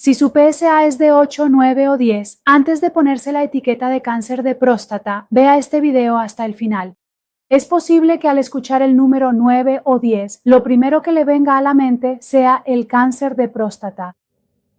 Si su PSA es de 8, 9 o 10, antes de ponerse la etiqueta de cáncer de próstata, vea este video hasta el final. Es posible que al escuchar el número 9 o 10, lo primero que le venga a la mente sea el cáncer de próstata.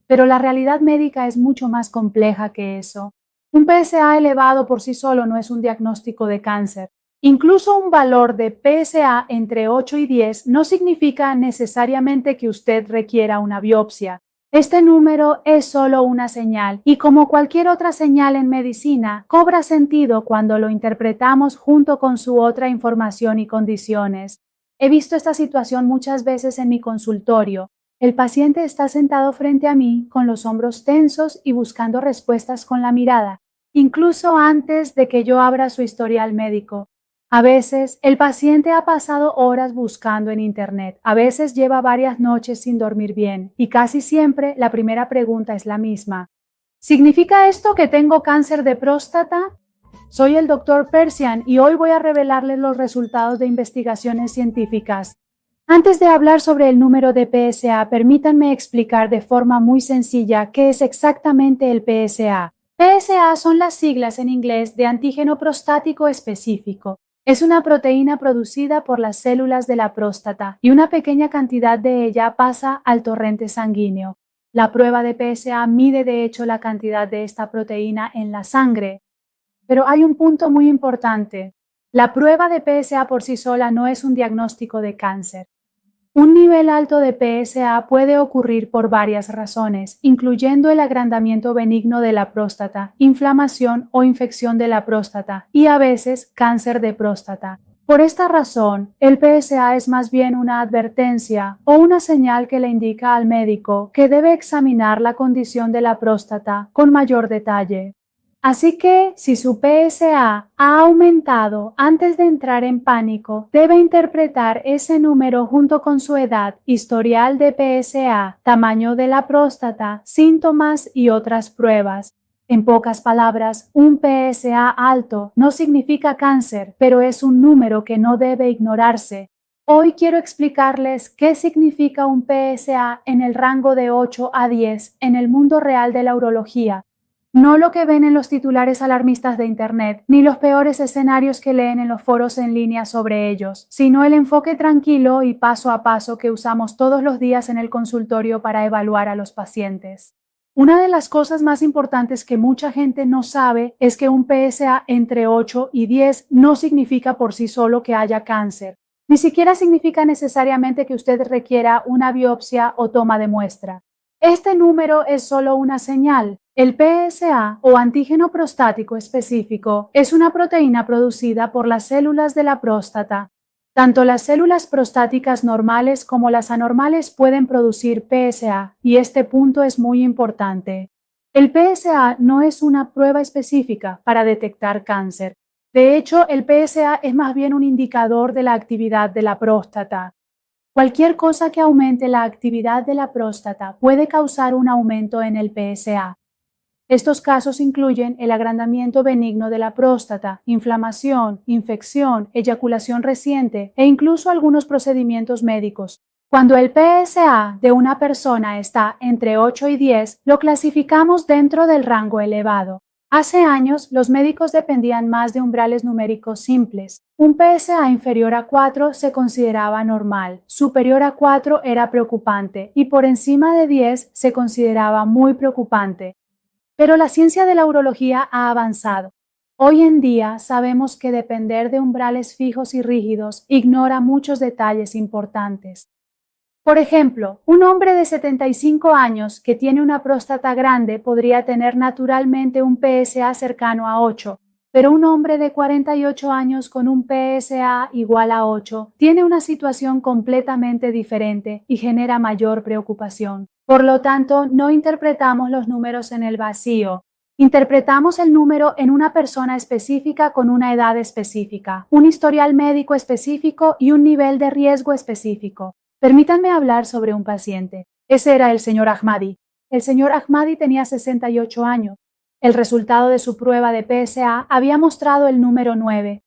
Pero la realidad médica es mucho más compleja que eso. Un PSA elevado por sí solo no es un diagnóstico de cáncer. Incluso un valor de PSA entre 8 y 10 no significa necesariamente que usted requiera una biopsia. Este número es solo una señal y, como cualquier otra señal en medicina, cobra sentido cuando lo interpretamos junto con su otra información y condiciones. He visto esta situación muchas veces en mi consultorio. El paciente está sentado frente a mí con los hombros tensos y buscando respuestas con la mirada, incluso antes de que yo abra su historial médico. A veces, el paciente ha pasado horas buscando en Internet, a veces lleva varias noches sin dormir bien y casi siempre la primera pregunta es la misma. ¿Significa esto que tengo cáncer de próstata? Soy el Dr. Persian y hoy voy a revelarles los resultados de investigaciones científicas. Antes de hablar sobre el número de PSA, permítanme explicar de forma muy sencilla qué es exactamente el PSA. PSA son las siglas en inglés de antígeno prostático específico. Es una proteína producida por las células de la próstata y una pequeña cantidad de ella pasa al torrente sanguíneo. La prueba de PSA mide de hecho la cantidad de esta proteína en la sangre. Pero hay un punto muy importante. La prueba de PSA por sí sola no es un diagnóstico de cáncer. Un nivel alto de PSA puede ocurrir por varias razones, incluyendo el agrandamiento benigno de la próstata, inflamación o infección de la próstata y a veces cáncer de próstata. Por esta razón, el PSA es más bien una advertencia o una señal que le indica al médico que debe examinar la condición de la próstata con mayor detalle. Así que, si su PSA ha aumentado antes de entrar en pánico, debe interpretar ese número junto con su edad, historial de PSA, tamaño de la próstata, síntomas y otras pruebas. En pocas palabras, un PSA alto no significa cáncer, pero es un número que no debe ignorarse. Hoy quiero explicarles qué significa un PSA en el rango de 8 a 10 en el mundo real de la urología. No lo que ven en los titulares alarmistas de Internet, ni los peores escenarios que leen en los foros en línea sobre ellos, sino el enfoque tranquilo y paso a paso que usamos todos los días en el consultorio para evaluar a los pacientes. Una de las cosas más importantes que mucha gente no sabe es que un PSA entre 8 y 10 no significa por sí solo que haya cáncer. Ni siquiera significa necesariamente que usted requiera una biopsia o toma de muestra. Este número es solo una señal. El PSA o antígeno prostático específico es una proteína producida por las células de la próstata. Tanto las células prostáticas normales como las anormales pueden producir PSA y este punto es muy importante. El PSA no es una prueba específica para detectar cáncer. De hecho, el PSA es más bien un indicador de la actividad de la próstata. Cualquier cosa que aumente la actividad de la próstata puede causar un aumento en el PSA. Estos casos incluyen el agrandamiento benigno de la próstata, inflamación, infección, eyaculación reciente e incluso algunos procedimientos médicos. Cuando el PSA de una persona está entre 8 y 10, lo clasificamos dentro del rango elevado. Hace años, los médicos dependían más de umbrales numéricos simples. Un PSA inferior a 4 se consideraba normal, superior a 4 era preocupante y por encima de 10 se consideraba muy preocupante. Pero la ciencia de la urología ha avanzado. Hoy en día sabemos que depender de umbrales fijos y rígidos ignora muchos detalles importantes. Por ejemplo, un hombre de 75 años que tiene una próstata grande podría tener naturalmente un PSA cercano a 8, pero un hombre de 48 años con un PSA igual a 8 tiene una situación completamente diferente y genera mayor preocupación. Por lo tanto, no interpretamos los números en el vacío. Interpretamos el número en una persona específica con una edad específica, un historial médico específico y un nivel de riesgo específico. Permítanme hablar sobre un paciente. Ese era el señor Ahmadi. El señor Ahmadi tenía 68 años. El resultado de su prueba de PSA había mostrado el número 9.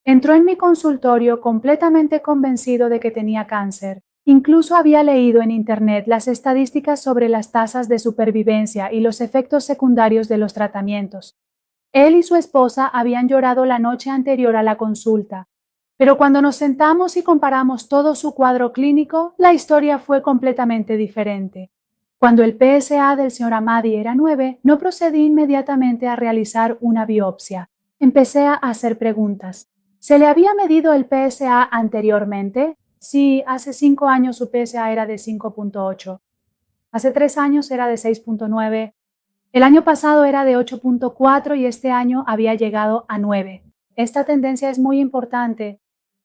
Entró en mi consultorio completamente convencido de que tenía cáncer. Incluso había leído en Internet las estadísticas sobre las tasas de supervivencia y los efectos secundarios de los tratamientos. Él y su esposa habían llorado la noche anterior a la consulta, pero cuando nos sentamos y comparamos todo su cuadro clínico, la historia fue completamente diferente. Cuando el PSA del señor Ahmadi era 9, no procedí inmediatamente a realizar una biopsia. Empecé a hacer preguntas. ¿Se le había medido el PSA anteriormente? Sí, hace 5 años su PSA era de 5.8. Hace 3 años era de 6.9. El año pasado era de 8.4 y este año había llegado a 9. Esta tendencia es muy importante.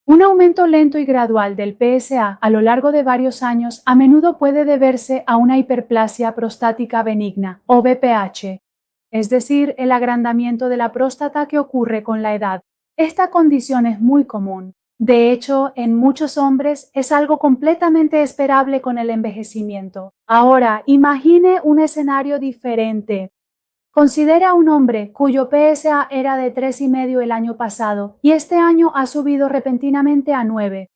Un aumento lento y gradual del PSA a lo largo de varios años a menudo puede deberse a una hiperplasia prostática benigna o BPH, es decir, el agrandamiento de la próstata que ocurre con la edad. Esta condición es muy común. De hecho, en muchos hombres es algo completamente esperable con el envejecimiento. Ahora, imagine un escenario diferente. Considera un hombre cuyo PSA era de 3,5 el año pasado y este año ha subido repentinamente a 9.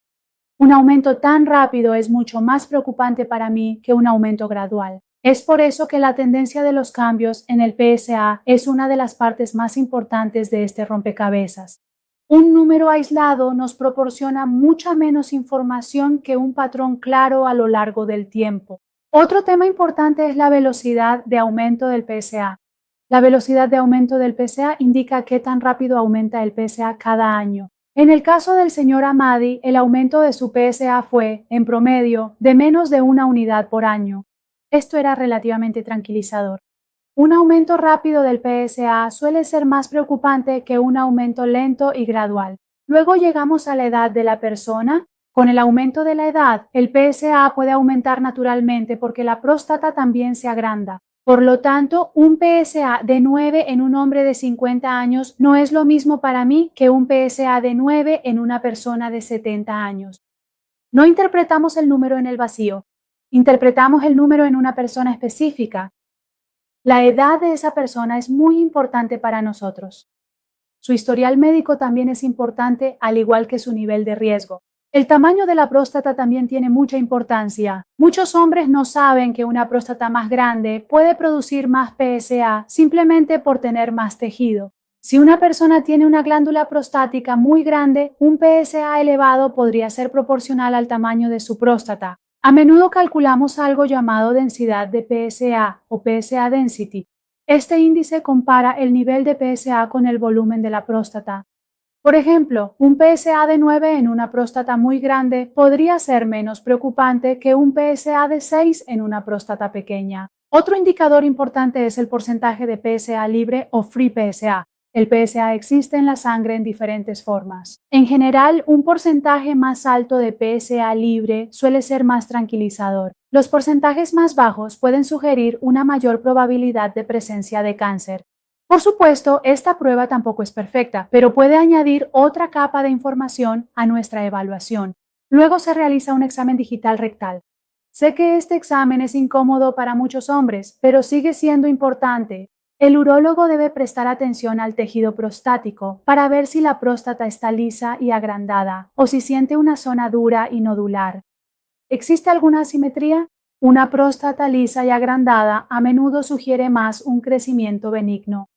Un aumento tan rápido es mucho más preocupante para mí que un aumento gradual. Es por eso que la tendencia de los cambios en el PSA es una de las partes más importantes de este rompecabezas. Un número aislado nos proporciona mucha menos información que un patrón claro a lo largo del tiempo. Otro tema importante es la velocidad de aumento del PSA. La velocidad de aumento del PSA indica qué tan rápido aumenta el PSA cada año. En el caso del señor Ahmadi, el aumento de su PSA fue, en promedio, de menos de 1 unidad por año. Esto era relativamente tranquilizador. Un aumento rápido del PSA suele ser más preocupante que un aumento lento y gradual. Luego llegamos a la edad de la persona. Con el aumento de la edad, el PSA puede aumentar naturalmente porque la próstata también se agranda. Por lo tanto, un PSA de 9 en un hombre de 50 años no es lo mismo para mí que un PSA de 9 en una persona de 70 años. No interpretamos el número en el vacío, interpretamos el número en una persona específica. La edad de esa persona es muy importante para nosotros. Su historial médico también es importante, al igual que su nivel de riesgo. El tamaño de la próstata también tiene mucha importancia. Muchos hombres no saben que una próstata más grande puede producir más PSA simplemente por tener más tejido. Si una persona tiene una glándula prostática muy grande, un PSA elevado podría ser proporcional al tamaño de su próstata. A menudo calculamos algo llamado densidad de PSA o PSA density. Este índice compara el nivel de PSA con el volumen de la próstata. Por ejemplo, un PSA de 9 en una próstata muy grande podría ser menos preocupante que un PSA de 6 en una próstata pequeña. Otro indicador importante es el porcentaje de PSA libre o free PSA. El PSA existe en la sangre en diferentes formas. En general, un porcentaje más alto de PSA libre suele ser más tranquilizador. Los porcentajes más bajos pueden sugerir una mayor probabilidad de presencia de cáncer. Por supuesto, esta prueba tampoco es perfecta, pero puede añadir otra capa de información a nuestra evaluación. Luego se realiza un examen digital rectal. Sé que este examen es incómodo para muchos hombres, pero sigue siendo importante. El urólogo debe prestar atención al tejido prostático para ver si la próstata está lisa y agrandada o si siente una zona dura y nodular. ¿Existe alguna asimetría? Una próstata lisa y agrandada a menudo sugiere más un crecimiento benigno.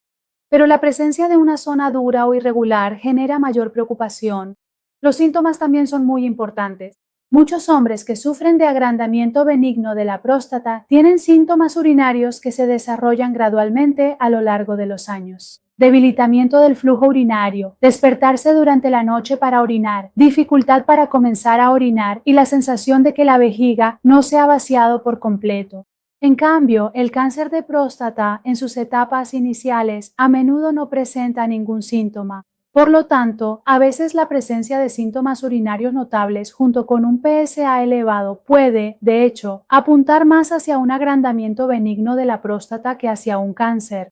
Pero la presencia de una zona dura o irregular genera mayor preocupación. Los síntomas también son muy importantes. Muchos hombres que sufren de agrandamiento benigno de la próstata tienen síntomas urinarios que se desarrollan gradualmente a lo largo de los años. Debilitamiento del flujo urinario, despertarse durante la noche para orinar, dificultad para comenzar a orinar y la sensación de que la vejiga no se ha vaciado por completo. En cambio, el cáncer de próstata en sus etapas iniciales a menudo no presenta ningún síntoma. Por lo tanto, a veces la presencia de síntomas urinarios notables junto con un PSA elevado puede, de hecho, apuntar más hacia un agrandamiento benigno de la próstata que hacia un cáncer.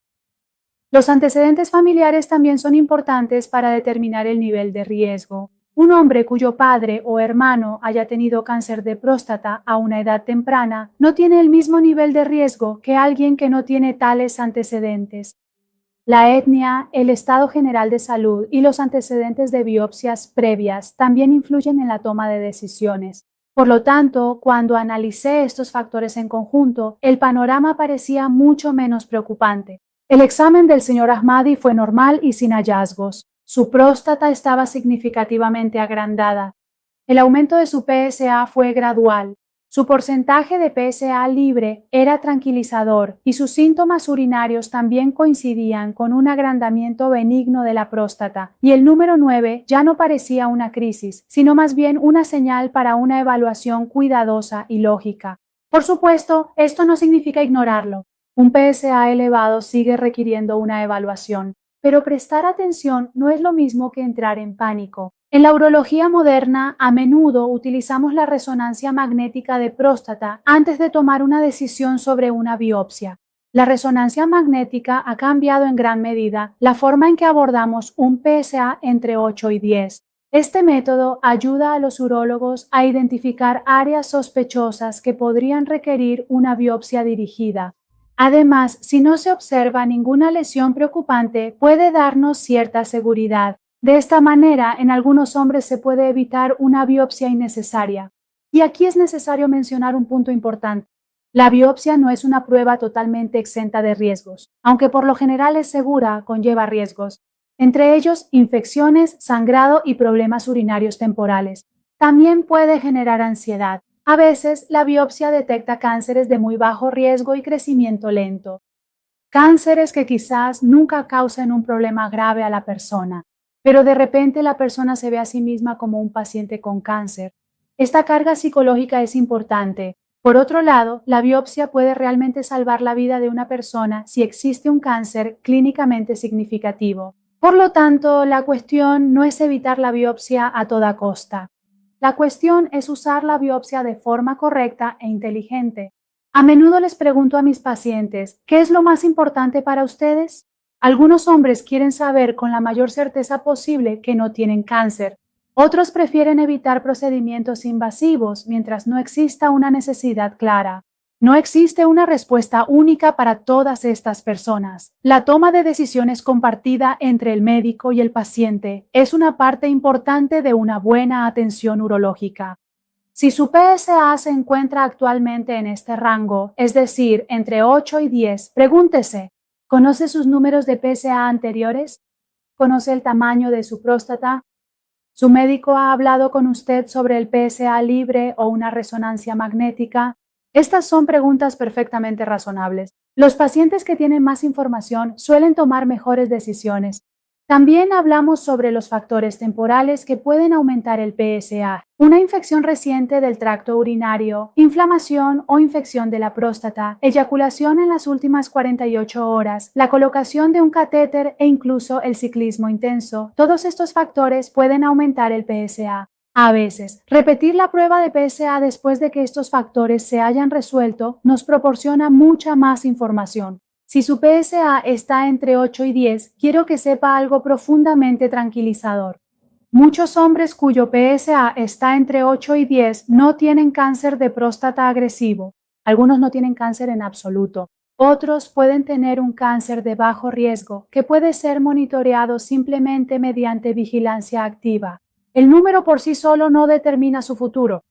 Los antecedentes familiares también son importantes para determinar el nivel de riesgo. Un hombre cuyo padre o hermano haya tenido cáncer de próstata a una edad temprana no tiene el mismo nivel de riesgo que alguien que no tiene tales antecedentes. La etnia, el estado general de salud y los antecedentes de biopsias previas también influyen en la toma de decisiones. Por lo tanto, cuando analicé estos factores en conjunto, el panorama parecía mucho menos preocupante. El examen del señor Ahmadi fue normal y sin hallazgos. Su próstata estaba significativamente agrandada. El aumento de su PSA fue gradual. Su porcentaje de PSA libre era tranquilizador y sus síntomas urinarios también coincidían con un agrandamiento benigno de la próstata, y el número 9 ya no parecía una crisis, sino más bien una señal para una evaluación cuidadosa y lógica. Por supuesto, esto no significa ignorarlo. Un PSA elevado sigue requiriendo una evaluación, pero prestar atención no es lo mismo que entrar en pánico. En la urología moderna, a menudo utilizamos la resonancia magnética de próstata antes de tomar una decisión sobre una biopsia. La resonancia magnética ha cambiado en gran medida la forma en que abordamos un PSA entre 8 y 10. Este método ayuda a los urólogos a identificar áreas sospechosas que podrían requerir una biopsia dirigida. Además, si no se observa ninguna lesión preocupante, puede darnos cierta seguridad. De esta manera, en algunos hombres se puede evitar una biopsia innecesaria. Y aquí es necesario mencionar un punto importante. La biopsia no es una prueba totalmente exenta de riesgos. Aunque por lo general es segura, conlleva riesgos. Entre ellos, infecciones, sangrado y problemas urinarios temporales. También puede generar ansiedad. A veces, la biopsia detecta cánceres de muy bajo riesgo y crecimiento lento. Cánceres que quizás nunca causen un problema grave a la persona, pero de repente la persona se ve a sí misma como un paciente con cáncer. Esta carga psicológica es importante. Por otro lado, la biopsia puede realmente salvar la vida de una persona si existe un cáncer clínicamente significativo. Por lo tanto, la cuestión no es evitar la biopsia a toda costa. La cuestión es usar la biopsia de forma correcta e inteligente. A menudo les pregunto a mis pacientes, ¿qué es lo más importante para ustedes? Algunos hombres quieren saber con la mayor certeza posible que no tienen cáncer. Otros prefieren evitar procedimientos invasivos mientras no exista una necesidad clara. No existe una respuesta única para todas estas personas. La toma de decisiones compartida entre el médico y el paciente es una parte importante de una buena atención urológica. Si su PSA se encuentra actualmente en este rango, es decir, entre 8 y 10, pregúntese, ¿conoce sus números de PSA anteriores? ¿Conoce el tamaño de su próstata? ¿Su médico ha hablado con usted sobre el PSA libre o una resonancia magnética? Estas son preguntas perfectamente razonables. Los pacientes que tienen más información suelen tomar mejores decisiones. También hablamos sobre los factores temporales que pueden aumentar el PSA. Una infección reciente del tracto urinario, inflamación o infección de la próstata, eyaculación en las últimas 48 horas, la colocación de un catéter e incluso el ciclismo intenso. Todos estos factores pueden aumentar el PSA. A veces, repetir la prueba de PSA después de que estos factores se hayan resuelto nos proporciona mucha más información. Si su PSA está entre 8 y 10, quiero que sepa algo profundamente tranquilizador. Muchos hombres cuyo PSA está entre 8 y 10 no tienen cáncer de próstata agresivo. Algunos no tienen cáncer en absoluto. Otros pueden tener un cáncer de bajo riesgo que puede ser monitoreado simplemente mediante vigilancia activa. El número por sí solo no determina su futuro.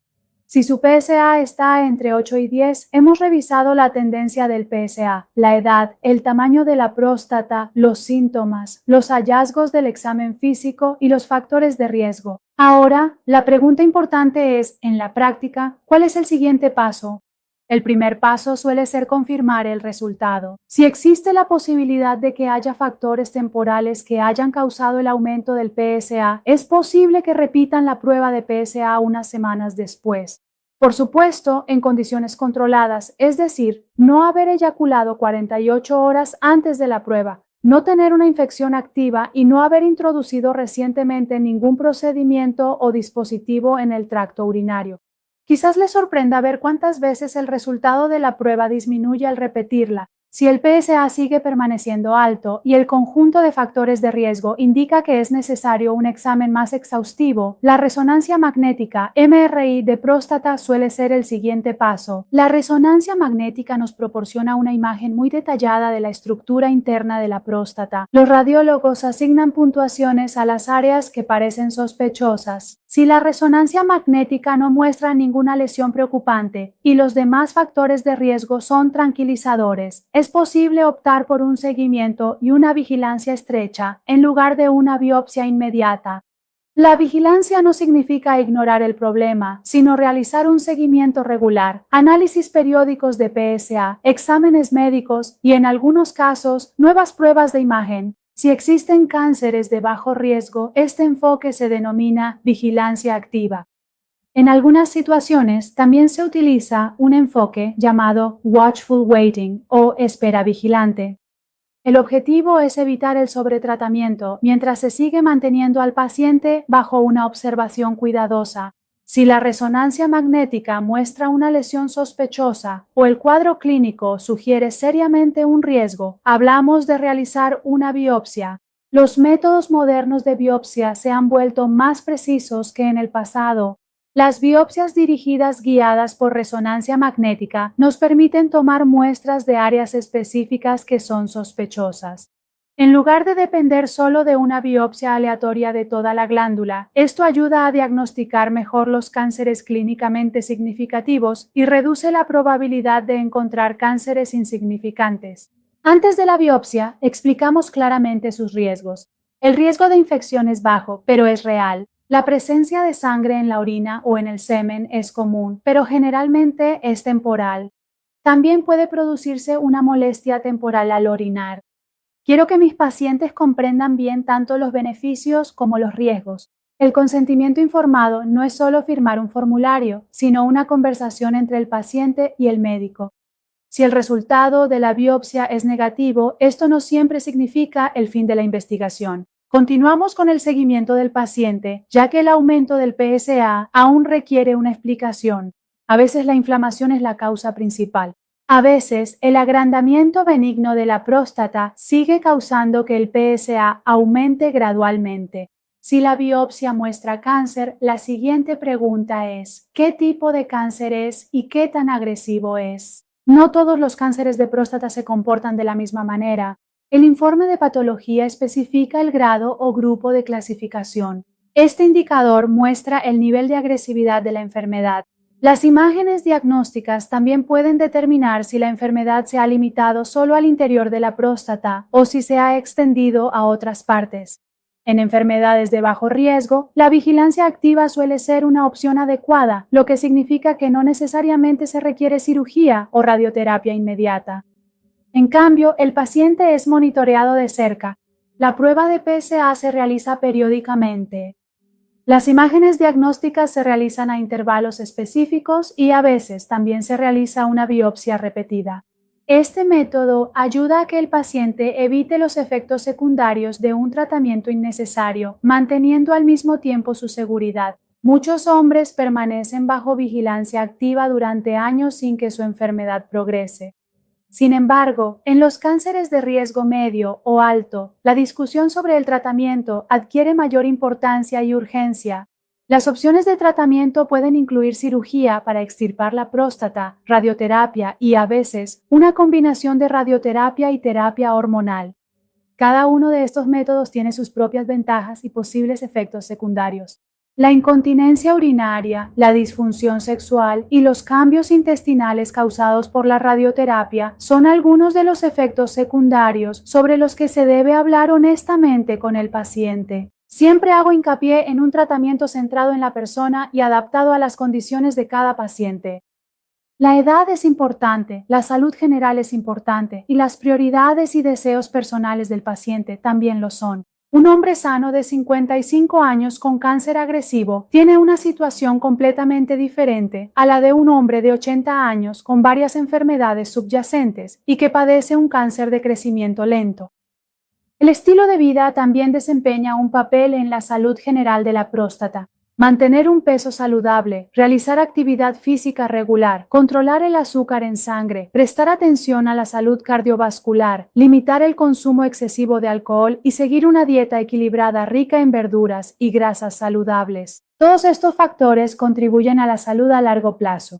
Si su PSA está entre 8 y 10, hemos revisado la tendencia del PSA, la edad, el tamaño de la próstata, los síntomas, los hallazgos del examen físico y los factores de riesgo. Ahora, la pregunta importante es, en la práctica, ¿cuál es el siguiente paso? El primer paso suele ser confirmar el resultado. Si existe la posibilidad de que haya factores temporales que hayan causado el aumento del PSA, es posible que repitan la prueba de PSA unas semanas después. Por supuesto, en condiciones controladas, es decir, no haber eyaculado 48 horas antes de la prueba, no tener una infección activa y no haber introducido recientemente ningún procedimiento o dispositivo en el tracto urinario. Quizás les sorprenda ver cuántas veces el resultado de la prueba disminuye al repetirla. Si el PSA sigue permaneciendo alto y el conjunto de factores de riesgo indica que es necesario un examen más exhaustivo, la resonancia magnética MRI de próstata suele ser el siguiente paso. La resonancia magnética nos proporciona una imagen muy detallada de la estructura interna de la próstata. Los radiólogos asignan puntuaciones a las áreas que parecen sospechosas. Si la resonancia magnética no muestra ninguna lesión preocupante y los demás factores de riesgo son tranquilizadores, es posible optar por un seguimiento y una vigilancia estrecha en lugar de una biopsia inmediata. La vigilancia no significa ignorar el problema, sino realizar un seguimiento regular, análisis periódicos de PSA, exámenes médicos y, en algunos casos, nuevas pruebas de imagen. Si existen cánceres de bajo riesgo, este enfoque se denomina vigilancia activa. En algunas situaciones también se utiliza un enfoque llamado watchful waiting o espera vigilante. El objetivo es evitar el sobretratamiento mientras se sigue manteniendo al paciente bajo una observación cuidadosa. Si la resonancia magnética muestra una lesión sospechosa o el cuadro clínico sugiere seriamente un riesgo, hablamos de realizar una biopsia. Los métodos modernos de biopsia se han vuelto más precisos que en el pasado. Las biopsias dirigidas guiadas por resonancia magnética nos permiten tomar muestras de áreas específicas que son sospechosas. En lugar de depender solo de una biopsia aleatoria de toda la glándula, esto ayuda a diagnosticar mejor los cánceres clínicamente significativos y reduce la probabilidad de encontrar cánceres insignificantes. Antes de la biopsia, explicamos claramente sus riesgos. El riesgo de infección es bajo, pero es real. La presencia de sangre en la orina o en el semen es común, pero generalmente es temporal. También puede producirse una molestia temporal al orinar. Quiero que mis pacientes comprendan bien tanto los beneficios como los riesgos. El consentimiento informado no es solo firmar un formulario, sino una conversación entre el paciente y el médico. Si el resultado de la biopsia es negativo, esto no siempre significa el fin de la investigación. Continuamos con el seguimiento del paciente, ya que el aumento del PSA aún requiere una explicación. A veces la inflamación es la causa principal. A veces el agrandamiento benigno de la próstata sigue causando que el PSA aumente gradualmente. Si la biopsia muestra cáncer, la siguiente pregunta es: ¿qué tipo de cáncer es y qué tan agresivo es? No todos los cánceres de próstata se comportan de la misma manera. El informe de patología especifica el grado o grupo de clasificación. Este indicador muestra el nivel de agresividad de la enfermedad. Las imágenes diagnósticas también pueden determinar si la enfermedad se ha limitado solo al interior de la próstata o si se ha extendido a otras partes. En enfermedades de bajo riesgo, la vigilancia activa suele ser una opción adecuada, lo que significa que no necesariamente se requiere cirugía o radioterapia inmediata. En cambio, el paciente es monitoreado de cerca. La prueba de PSA se realiza periódicamente. Las imágenes diagnósticas se realizan a intervalos específicos y a veces también se realiza una biopsia repetida. Este método ayuda a que el paciente evite los efectos secundarios de un tratamiento innecesario, manteniendo al mismo tiempo su seguridad. Muchos hombres permanecen bajo vigilancia activa durante años sin que su enfermedad progrese. Sin embargo, en los cánceres de riesgo medio o alto, la discusión sobre el tratamiento adquiere mayor importancia y urgencia. Las opciones de tratamiento pueden incluir cirugía para extirpar la próstata, radioterapia y, a veces, una combinación de radioterapia y terapia hormonal. Cada uno de estos métodos tiene sus propias ventajas y posibles efectos secundarios. La incontinencia urinaria, la disfunción sexual y los cambios intestinales causados por la radioterapia son algunos de los efectos secundarios sobre los que se debe hablar honestamente con el paciente. Siempre hago hincapié en un tratamiento centrado en la persona y adaptado a las condiciones de cada paciente. La edad es importante, la salud general es importante y las prioridades y deseos personales del paciente también lo son. Un hombre sano de 55 años con cáncer agresivo tiene una situación completamente diferente a la de un hombre de 80 años con varias enfermedades subyacentes y que padece un cáncer de crecimiento lento. El estilo de vida también desempeña un papel en la salud general de la próstata. Mantener un peso saludable, realizar actividad física regular, controlar el azúcar en sangre, prestar atención a la salud cardiovascular, limitar el consumo excesivo de alcohol y seguir una dieta equilibrada rica en verduras y grasas saludables. Todos estos factores contribuyen a la salud a largo plazo.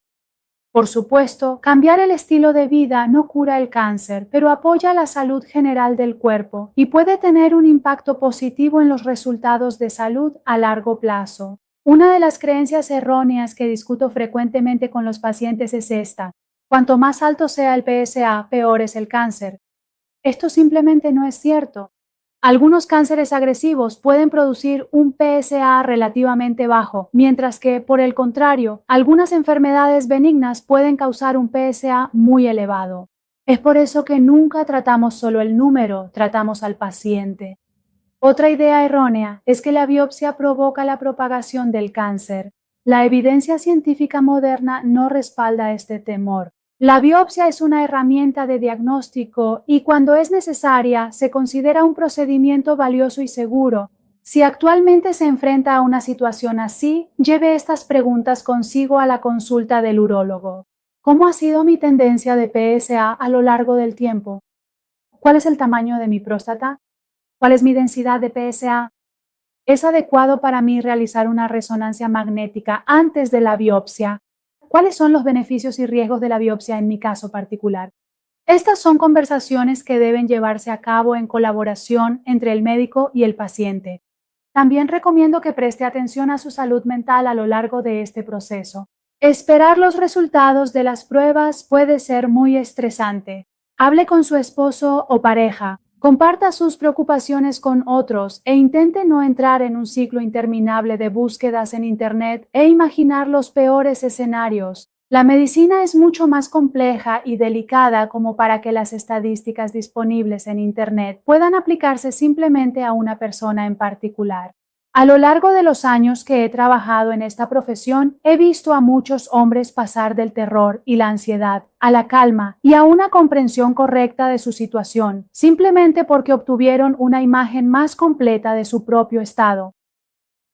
Por supuesto, cambiar el estilo de vida no cura el cáncer, pero apoya la salud general del cuerpo y puede tener un impacto positivo en los resultados de salud a largo plazo. Una de las creencias erróneas que discuto frecuentemente con los pacientes es esta: cuanto más alto sea el PSA, peor es el cáncer. Esto simplemente no es cierto. Algunos cánceres agresivos pueden producir un PSA relativamente bajo, mientras que, por el contrario, algunas enfermedades benignas pueden causar un PSA muy elevado. Es por eso que nunca tratamos solo el número, tratamos al paciente. Otra idea errónea es que la biopsia provoca la propagación del cáncer. La evidencia científica moderna no respalda este temor. La biopsia es una herramienta de diagnóstico y cuando es necesaria se considera un procedimiento valioso y seguro. Si actualmente se enfrenta a una situación así, lleve estas preguntas consigo a la consulta del urólogo. ¿Cómo ha sido mi tendencia de PSA a lo largo del tiempo? ¿Cuál es el tamaño de mi próstata? ¿Cuál es mi densidad de PSA? ¿Es adecuado para mí realizar una resonancia magnética antes de la biopsia? ¿Cuáles son los beneficios y riesgos de la biopsia en mi caso particular? Estas son conversaciones que deben llevarse a cabo en colaboración entre el médico y el paciente. También recomiendo que preste atención a su salud mental a lo largo de este proceso. Esperar los resultados de las pruebas puede ser muy estresante. Hable con su esposo o pareja. Comparta sus preocupaciones con otros e intente no entrar en un ciclo interminable de búsquedas en Internet e imaginar los peores escenarios. La medicina es mucho más compleja y delicada como para que las estadísticas disponibles en Internet puedan aplicarse simplemente a una persona en particular. A lo largo de los años que he trabajado en esta profesión, he visto a muchos hombres pasar del terror y la ansiedad a la calma y a una comprensión correcta de su situación, simplemente porque obtuvieron una imagen más completa de su propio estado.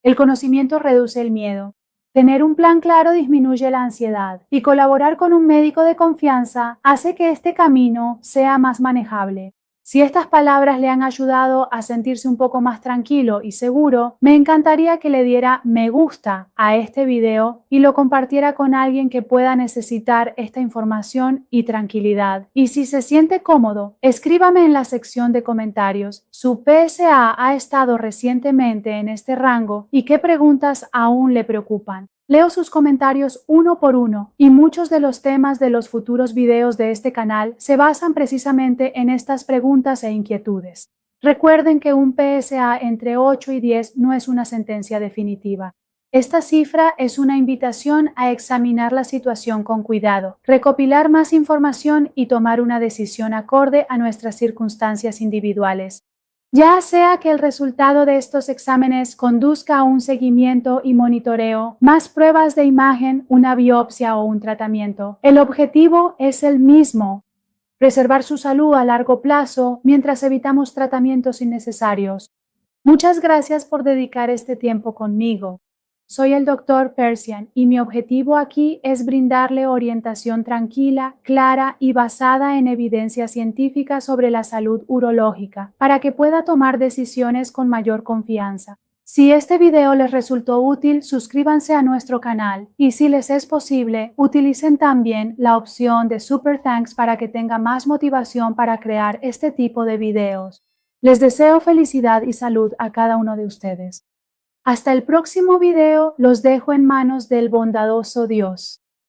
El conocimiento reduce el miedo. Tener un plan claro disminuye la ansiedad y colaborar con un médico de confianza hace que este camino sea más manejable. Si estas palabras le han ayudado a sentirse un poco más tranquilo y seguro, me encantaría que le diera me gusta a este video y lo compartiera con alguien que pueda necesitar esta información y tranquilidad. Y si se siente cómodo, escríbame en la sección de comentarios. ¿Su PSA ha estado recientemente en este rango y qué preguntas aún le preocupan? Leo sus comentarios uno por uno y muchos de los temas de los futuros videos de este canal se basan precisamente en estas preguntas e inquietudes. Recuerden que un PSA entre 8 y 10 no es una sentencia definitiva. Esta cifra es una invitación a examinar la situación con cuidado, recopilar más información y tomar una decisión acorde a nuestras circunstancias individuales. Ya sea que el resultado de estos exámenes conduzca a un seguimiento y monitoreo, más pruebas de imagen, una biopsia o un tratamiento, el objetivo es el mismo: preservar su salud a largo plazo mientras evitamos tratamientos innecesarios. Muchas gracias por dedicar este tiempo conmigo. Soy el Dr. Persian y mi objetivo aquí es brindarle orientación tranquila, clara y basada en evidencia científica sobre la salud urológica para que pueda tomar decisiones con mayor confianza. Si este video les resultó útil, suscríbanse a nuestro canal y si les es posible, utilicen también la opción de Super Thanks para que tenga más motivación para crear este tipo de videos. Les deseo felicidad y salud a cada uno de ustedes. Hasta el próximo video, los dejo en manos del bondadoso Dios.